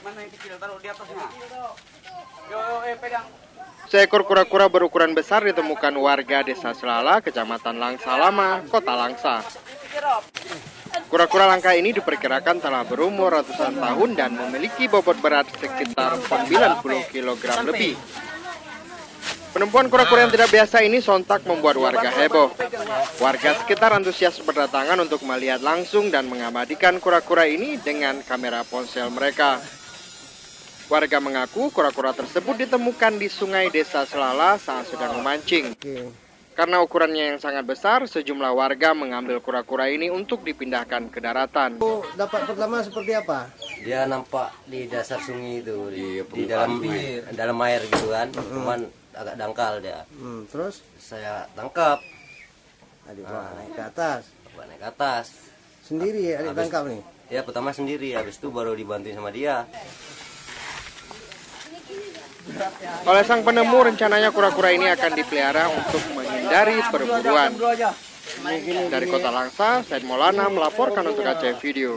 Mana yang kecil? Taruh di atasnya. Yo, pegang. Seekor kura-kura berukuran besar ditemukan warga Desa Selala, Kecamatan Langsa Lama, Kota Langsa. Kura-kura langka ini diperkirakan telah berumur ratusan tahun dan memiliki bobot berat sekitar 90 kg lebih. Penemuan kura-kura yang tidak biasa ini sontak membuat warga heboh. Warga sekitar antusias berdatangan untuk melihat langsung dan mengabadikan kura-kura ini dengan kamera ponsel mereka. Warga mengaku kura-kura tersebut ditemukan di sungai Desa Selala saat sedang memancing. Karena ukurannya yang sangat besar, sejumlah warga mengambil kura-kura ini untuk dipindahkan ke daratan. Dapat pertama seperti apa? Dia nampak di dasar sungai itu, di dalam air gitu kan, cuman agak dangkal dia. Terus? Saya tangkap. Adik naik ke atas. Naik ke atas. Sendiri adik tangkap nih? Ya pertama sendiri, habis itu baru dibantuin sama dia. Oleh sang penemu, rencananya kura-kura ini akan dipelihara untuk menghindari perburuan. Dari Kota Langsa, Said Maulana melaporkan untuk Aceh Video.